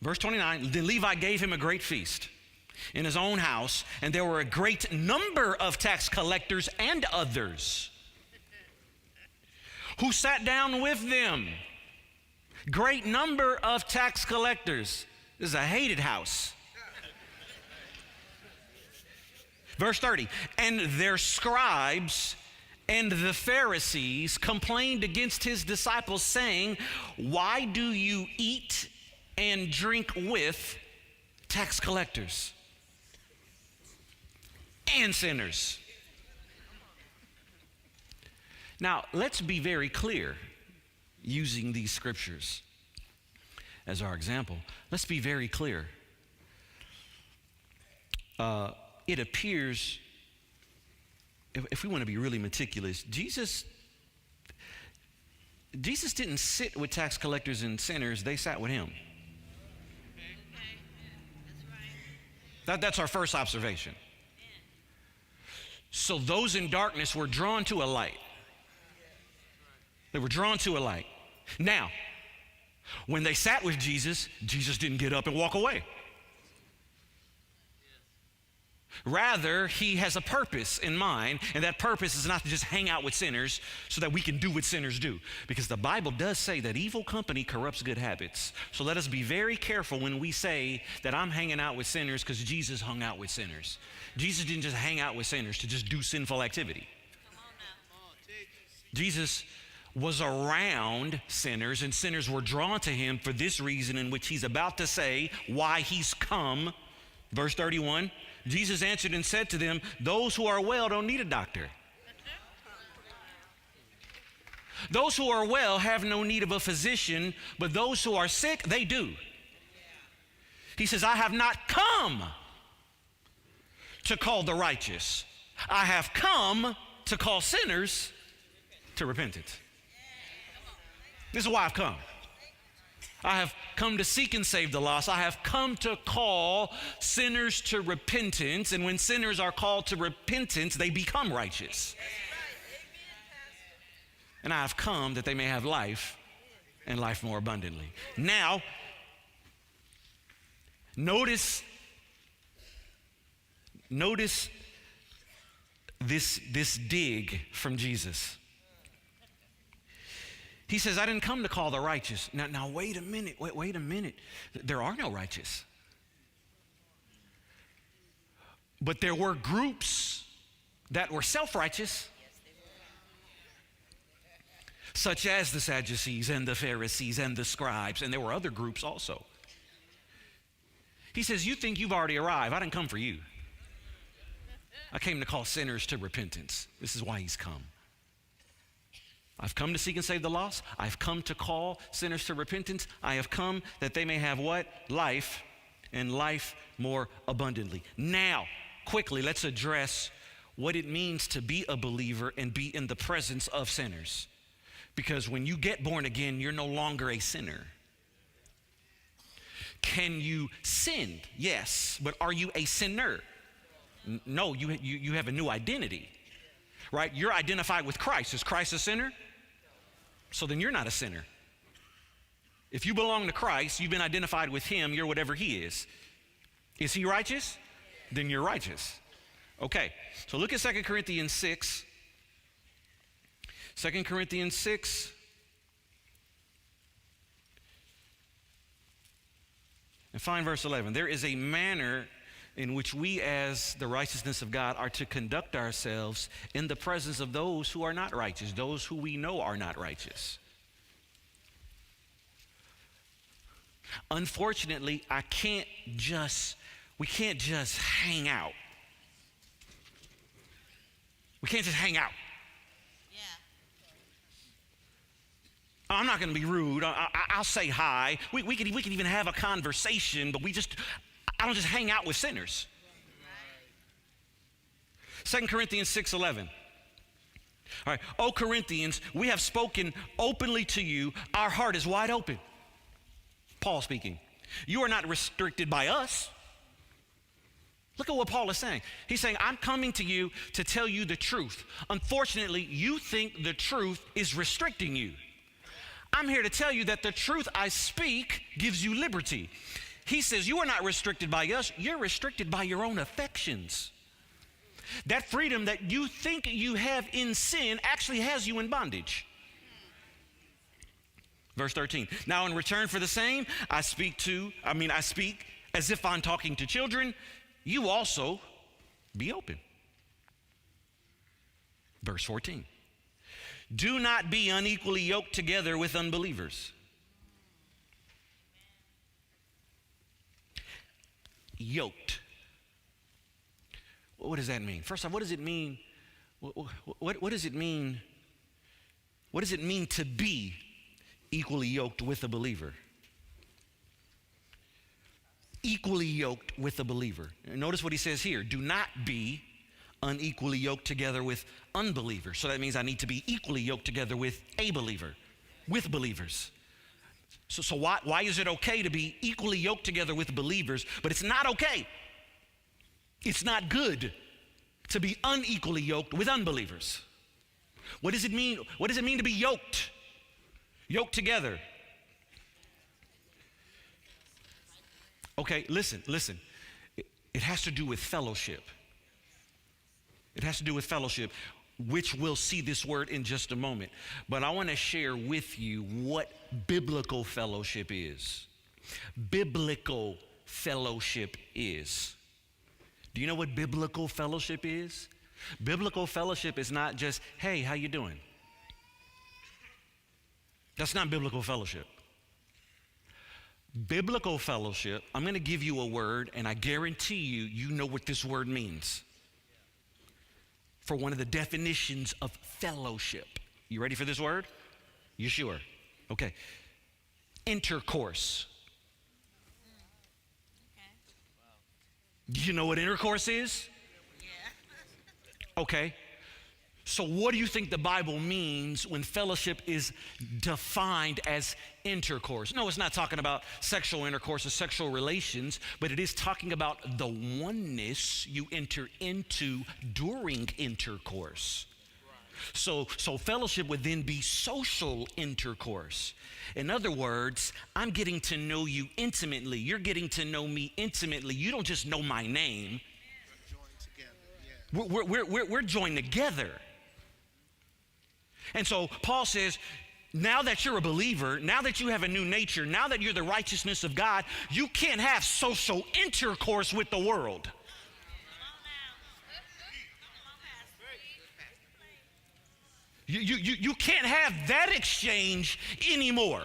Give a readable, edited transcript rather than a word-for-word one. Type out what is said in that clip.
Verse 29, then Levi gave him a great feast in his own house, and there were a great number of tax collectors and others who sat down with them. Great number of tax collectors. This is a hated house. Verse 30, and their scribes and the Pharisees complained against his disciples, saying, why do you eat and drink with tax collectors and sinners? Now, let's be very clear, using these scriptures as our example. Let's be very clear. It appears, if we want to be really meticulous, Jesus didn't sit with tax collectors and sinners, they sat with him. That's our first observation. So those in darkness were drawn to a light. They were drawn to a light. Now, when they sat with Jesus, Jesus didn't get up and walk away. Rather, he has a purpose in mind, and that purpose is not to just hang out with sinners so that we can do what sinners do. Because the Bible does say that evil company corrupts good habits. So let us be very careful when we say that I'm hanging out with sinners because Jesus hung out with sinners. Jesus didn't just hang out with sinners to just do sinful activity. Jesus was around sinners, and sinners were drawn to him for this reason, in which he's about to say why he's come. Verse 31, Jesus answered and said to them, those who are well don't need a doctor. Those who are well have no need of a physician, but those who are sick, they do. He says, I have not come to call the righteous. I have come to call sinners to repentance. This is why I've come. I have come to seek and save the lost. I have come to call sinners to repentance. And when sinners are called to repentance, they become righteous. And I have come that they may have life and life more abundantly. Now, notice this dig from Jesus. He says, I didn't come to call the righteous. Now wait a minute, wait a minute. There are no righteous. But there were groups that were self-righteous, such as the Sadducees and the Pharisees and the scribes, and there were other groups also. He says, you think you've already arrived. I didn't come for you. I came to call sinners to repentance. This is why he's come. I've come to seek and save the lost. I've come to call sinners to repentance. I have come that they may have what? Life, and life more abundantly. Now, quickly, let's address what it means to be a believer and be in the presence of sinners. Because when you get born again, you're no longer a sinner. Can you sin? Yes, but are you a sinner? No, you have a new identity, right? You're identified with Christ. Is Christ a sinner? So then you're not a sinner. If you belong to Christ, you've been identified with him, you're whatever he is. Is he righteous? Then you're righteous. Okay, so look at 2 Corinthians 6. 2 Corinthians 6. And find verse 11. There is a manner in which we as the righteousness of God are to conduct ourselves in the presence of those who are not righteous, those who we know are not righteous. Unfortunately, we can't just hang out. We can't just hang out. I'm not going to be rude. I'll say hi. We could even have a conversation, but I don't just hang out with sinners. 2 Corinthians 6:11. All right. O Corinthians, we have spoken openly to you. Our heart is wide open. Paul speaking. You are not restricted by us. Look at what Paul is saying. He's saying, I'm coming to you to tell you the truth. Unfortunately, you think the truth is restricting you. I'm here to tell you that the truth I speak gives you liberty. He says, you are not restricted by us, you're restricted by your own affections. That freedom that you think you have in sin actually has you in bondage. Verse 13, now in return for the same, I speak as if I'm talking to children, you also be open. Verse 14, do not be unequally yoked together with unbelievers. Yoked. What does that mean? First off, what does it mean? What does it mean? What does it mean to be equally yoked with a believer? Equally yoked with a believer. Notice what he says here. Do not be unequally yoked together with unbelievers. So that means I need to be equally yoked together with a believer, with believers. So why is it okay to be equally yoked together with believers, but it's not okay? It's not good to be unequally yoked with unbelievers. What does it mean? What does it mean to be yoked? Yoked together. Okay, listen. It has to do with fellowship. It has to do with fellowship, which we'll see this word in just a moment. But I want to share with you what biblical fellowship is. Biblical fellowship is. Do you know what biblical fellowship is? Biblical fellowship is not just, hey, how you doing? That's not biblical fellowship. Biblical fellowship, I'm going to give you a word, and I guarantee you know what this word means. For one of the definitions of fellowship. You ready for this word? You sure? Okay. Intercourse. Do you know what intercourse is? Yeah. Okay. So what do you think the Bible means when fellowship is defined as intercourse? No, it's not talking about sexual intercourse or sexual relations, but it is talking about the oneness you enter into during intercourse. So fellowship would then be social intercourse. In other words, I'm getting to know you intimately. You're getting to know me intimately. You don't just know my name. We're joined together. And so Paul says, now that you're a believer, now that you have a new nature, now that you're the righteousness of God, you can't have social intercourse with the world. You can't have that exchange anymore.